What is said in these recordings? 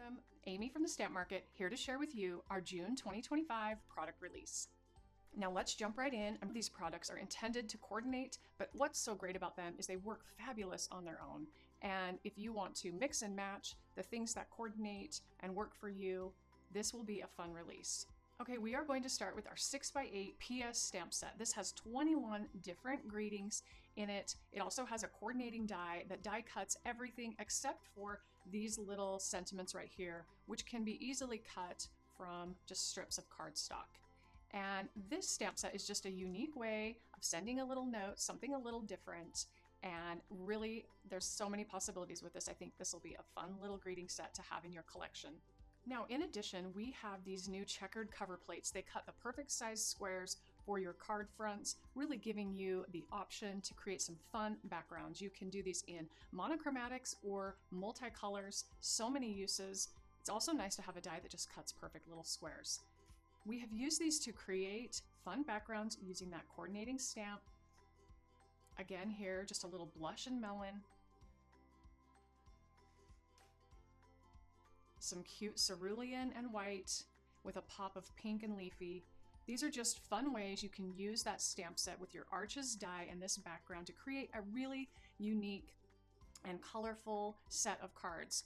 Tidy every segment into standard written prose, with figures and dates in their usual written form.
Welcome, Amy from the Stamp Market, here to share with you our June 2025 product release. Now let's jump right in. These products are intended to coordinate, but what's so great about them is they work fabulous on their own. And if you want to mix and match the things that coordinate and work for you, this will be a fun release. Okay, we are going to start with our 6x8 PS stamp set. This has 21 different greetings in it. It also has a coordinating die that die cuts everything except for these little sentiments right here, which can be easily cut from just strips of cardstock. And this stamp set is just a unique way of sending a little note, something a little different. And really, there's so many possibilities with this. I think this will be a fun little greeting set to have in your collection. Now, in addition, we have these new checkered cover plates. They cut the perfect size squares for your card fronts, really giving you the option to create some fun backgrounds. You can do these in monochromatics or multicolors, so many uses. It's also nice to have a die that just cuts perfect little squares. We have used these to create fun backgrounds using that coordinating stamp. Again, here, just a little blush and melon. Some cute cerulean and white with a pop of pink and leafy. These are just fun ways you can use that stamp set with your Arches die and this background to create a really unique and colorful set of cards.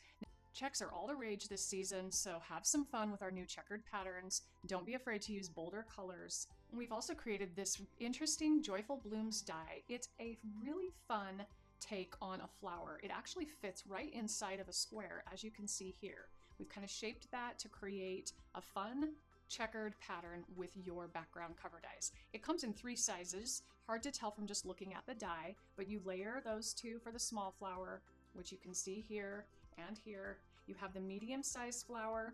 Checks are all the rage this season, so have some fun with our new checkered patterns. Don't be afraid to use bolder colors. We've also created this interesting Joyful Blooms die. It's a really fun take on a flower. It actually fits right inside of a square, as you can see here. We've kind of shaped that to create a fun checkered pattern with your background cover dies. It comes in 3 sizes, hard to tell from just looking at the die, but you layer those 2 for the small flower, which you can see here and here. You have the medium-sized flower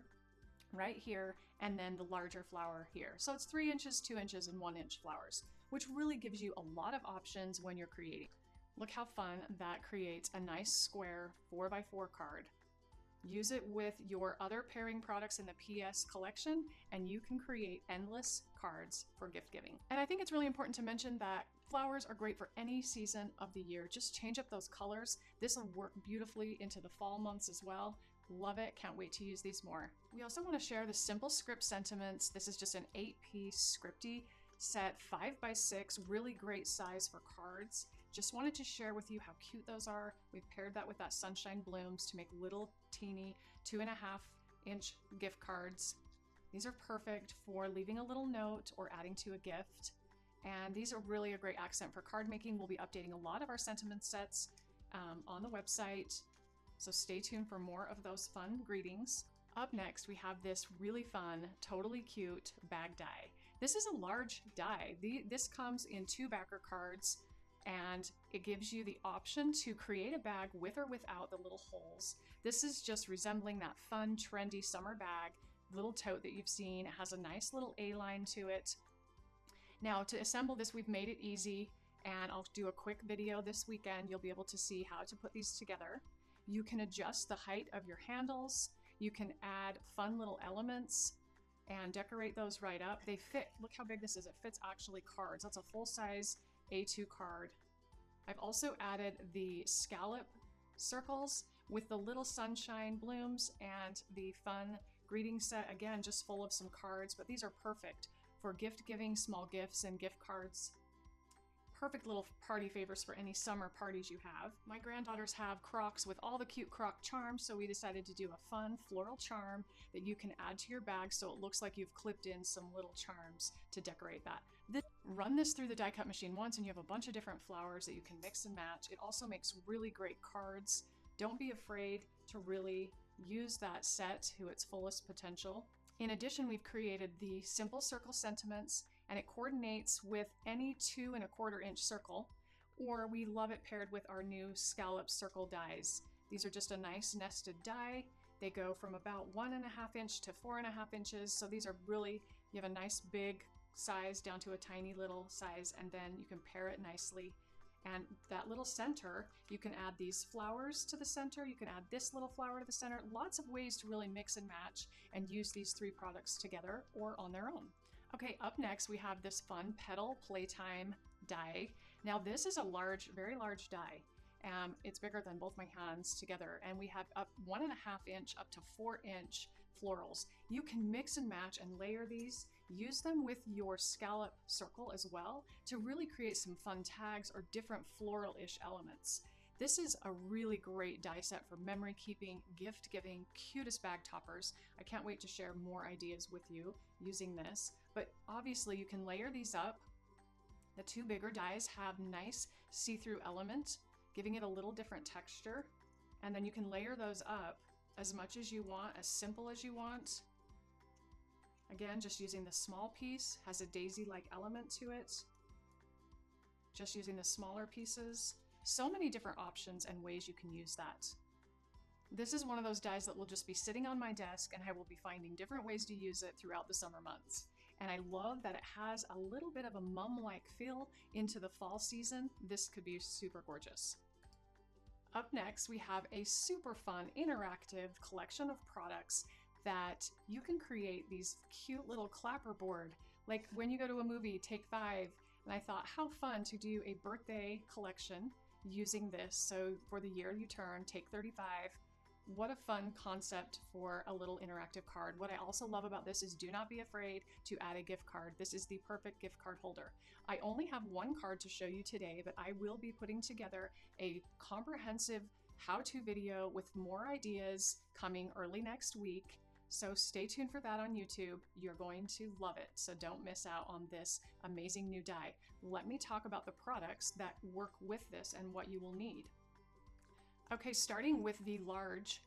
right here, and then the larger flower here. So it's 3 inches, 2 inches, and 1 inch flowers, which really gives you a lot of options when you're creating. Look how fun that creates a nice square 4x4 card. Use it with your other pairing products in the PS collection, and you can create endless cards for gift giving. And I think it's really important to mention that flowers are great for any season of the year. Just change up those colors. This will work beautifully into the fall months as well. Love it. Can't wait to use these more. We also want to share the simple script sentiments. This is just an 8-piece scripty set, 5x6, really great size for cards. Just wanted to share with you how cute those are. We've paired that with that Sunshine Blooms to make little teeny 2.5-inch gift cards. These are perfect for leaving a little note or adding to a gift. And these are really a great accent for card making. We'll be updating a lot of our sentiment sets on the website. So stay tuned for more of those fun greetings. Up next, we have this really fun, totally cute bag die. This is a large die. This comes in 2 backer cards, and it gives you the option to create a bag with or without the little holes. This is just resembling that fun, trendy summer bag, little tote that you've seen. It has a nice little A-line to it. Now, to assemble this, we've made it easy, and I'll do a quick video this weekend. You'll be able to see how to put these together. You can adjust the height of your handles. You can add fun little elements and decorate those right up. They fit, look how big this is. It fits actually cards. That's a full-size A2 card. I've also added the scallop circles with the little Sunshine Blooms and the fun greeting set, again, just full of some cards, but these are perfect for gift giving, small gifts and gift cards. Perfect little party favors for any summer parties you have. My granddaughters have Crocs with all the cute Croc charms, so we decided to do a fun floral charm that you can add to your bag so it looks like you've clipped in some little charms to decorate that. Run this through the die cut machine once and you have a bunch of different flowers that you can mix and match. It also makes really great cards. Don't be afraid to really use that set to its fullest potential. In addition, we've created the simple circle sentiments, and it coordinates with any 2.25-inch circle, or we love it paired with our new scallop circle dies. These are just a nice nested die. They go from about 1.5 inch to 4.5 inches. So these are really, you have a nice big size down to a tiny little size, and then you can pair it nicely. And that little center, you can add these flowers to the center. You can add this little flower to the center. Lots of ways to really mix and match and use these 3 products together or on their own. Okay, up next we have this fun Petal Playtime die. Now this is a large, very large die, It's bigger than both my hands together, and we have up 1.5 inch up to 4-inch florals. You can mix and match and layer these. Use them with your scallop circle as well to really create some fun tags or different floral-ish elements. This is a really great die set for memory keeping, gift giving, cutest bag toppers. I can't wait to share more ideas with you using this, but obviously you can layer these up. The two bigger dies have nice see-through element, giving it a little different texture, and then you can layer those up as much as you want, as simple as you want. Again, just using the small piece, has a daisy-like element to it. Just using the smaller pieces. So many different options and ways you can use that. This is one of those dies that will just be sitting on my desk, and I will be finding different ways to use it throughout the summer months. And I love that it has a little bit of a mum-like feel into the fall season. This could be super gorgeous. Up next, we have a super fun, interactive collection of products that you can create these cute little clapperboard. Like when you go to a movie, Take 5, and I thought how fun to do a birthday collection using this. So for the year you turn, Take 35. What a fun concept for a little interactive card. What I also love about this is do not be afraid to add a gift card. This is the perfect gift card holder. I only have one card to show you today, but I will be putting together a comprehensive how-to video with more ideas coming early next week. So stay tuned for that on YouTube. You're going to love it. So don't miss out on this amazing new die. Let me talk about the products that work with this and what you will need. Okay, starting with the large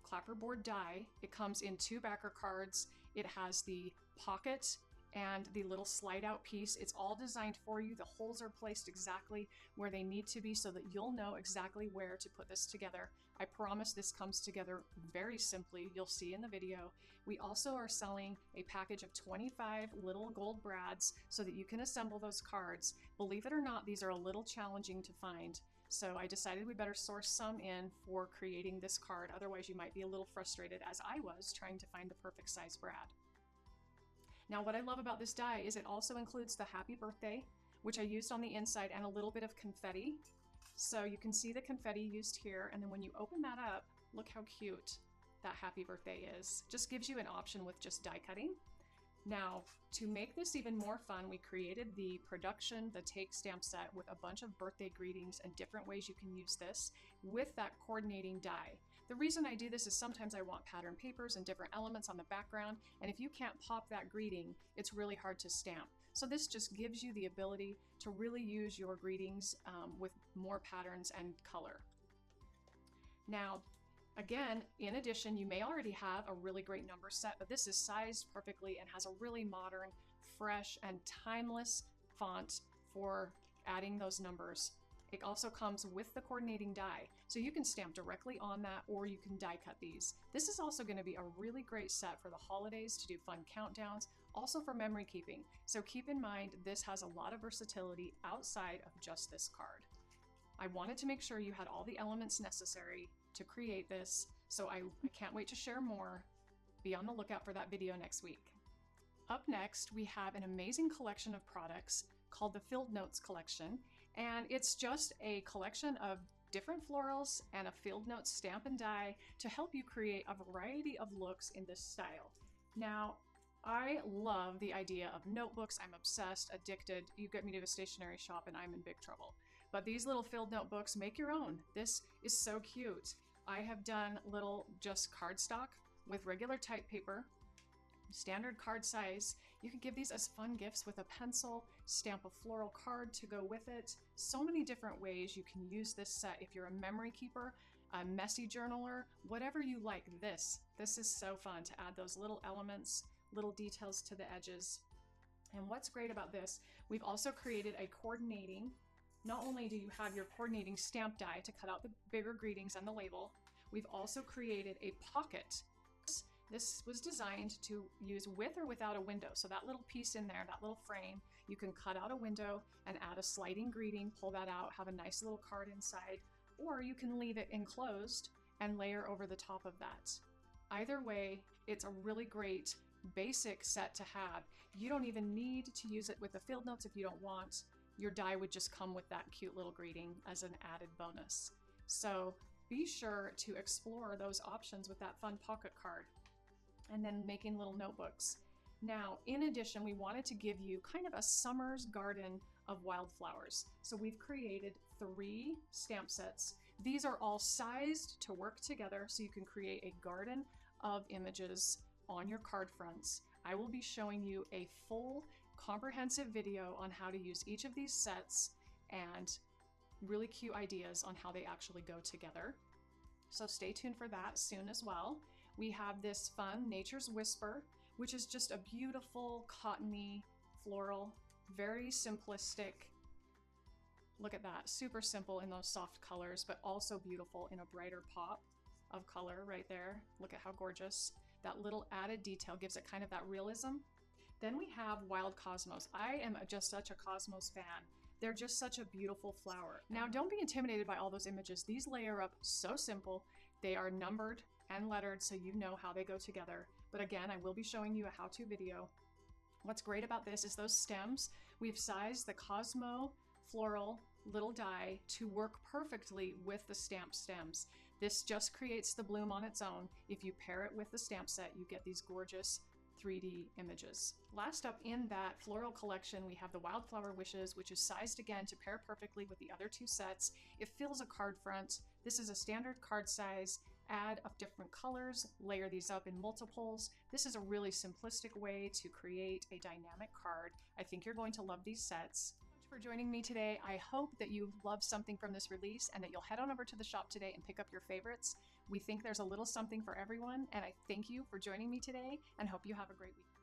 clapperboard die, it comes in 2 backer cards. It has the pocket and the little slide out piece. It's all designed for you. The holes are placed exactly where they need to be so that you'll know exactly where to put this together. I promise this comes together very simply. You'll see in the video. We also are selling a package of 25 little gold brads so that you can assemble those cards. Believe it or not, these are a little challenging to find. So I decided we better source some in for creating this card. Otherwise you might be a little frustrated, as I was, trying to find the perfect size brad. Now what I love about this die is it also includes the happy birthday, which I used on the inside, and a little bit of confetti. So you can see the confetti used here, and then when you open that up, look how cute that happy birthday is. Just gives you an option with just die cutting. Now, to make this even more fun, we created the production, the take stamp set with a bunch of birthday greetings and different ways you can use this with that coordinating die. The reason I do this is sometimes I want pattern papers and different elements on the background, and if you can't pop that greeting, it's really hard to stamp. So this just gives you the ability to really use your greetings with more patterns and color. Now, again, in addition, you may already have a really great number set, but this is sized perfectly and has a really modern, fresh, and timeless font for adding those numbers. It also comes with the coordinating die, so you can stamp directly on that, or you can die cut these. This is also going to be a really great set for the holidays to do fun countdowns, also for memory keeping. So keep in mind, this has a lot of versatility outside of just this card. I wanted to make sure you had all the elements necessary to create this, so I can't wait to share more. Be on the lookout for that video next week. Up next, we have an amazing collection of products called the Field Notes collection, and it's just a collection of different florals and a Field Notes stamp and die to help you create a variety of looks in this style. Now, I love the idea of notebooks. I'm obsessed, addicted. You get me to a stationery shop and I'm in big trouble. But these little Field Notebooks, make your own. This is so cute. I have done little just cardstock with regular type paper, standard card size. You can give these as fun gifts with a pencil, stamp a floral card to go with it. So many different ways you can use this set if you're a memory keeper, a messy journaler, whatever you like. This is so fun to add those little elements, little details to the edges. And what's great about this, we've also created a coordinating. Not only do you have your coordinating stamp die to cut out the bigger greetings and the label, we've also created a pocket. This was designed to use with or without a window. So that little piece in there, that little frame, you can cut out a window and add a sliding greeting, pull that out, have a nice little card inside, or you can leave it enclosed and layer over the top of that. Either way, it's a really great basic set to have. You don't even need to use it with the Field Notes if you don't want. your die would just come with that cute little greeting as an added bonus. So be sure to explore those options with that fun pocket card, and then making little notebooks. Now, in addition, we wanted to give you kind of a summer's garden of wildflowers. So we've created 3 stamp sets. These are all sized to work together so you can create a garden of images on your card fronts. I will be showing you a full comprehensive video on how to use each of these sets and really cute ideas on how they actually go together. So stay tuned for that soon as well. We have this fun Nature's Whisper, which is just a beautiful cottony floral, very simplistic. Look at that, super simple in those soft colors, but also beautiful in a brighter pop of color right there. Look at how gorgeous. That little added detail gives it kind of that realism. Then we have Wild Cosmos. I am just such a Cosmos fan. They're just such a beautiful flower. Now, don't be intimidated by all those images. These layer up so simple. They are numbered and lettered so you know how they go together. But again, I will be showing you a how-to video. What's great about this is those stems. We've sized the Cosmo floral little die to work perfectly with the stamp stems. This just creates the bloom on its own. If you pair it with the stamp set, you get these gorgeous 3D images. Last up in that floral collection, we have the Wildflower Wishes, which is sized again to pair perfectly with the other 2 sets. It fills a card front. This is a standard card size. Add of different colors, layer these up in multiples. This is a really simplistic way to create a dynamic card. I think you're going to love these sets. Thank you for joining me today. I hope that you loved something from this release and that you'll head on over to the shop today and pick up your favorites. We think there's a little something for everyone, and I thank you for joining me today and hope you have a great week.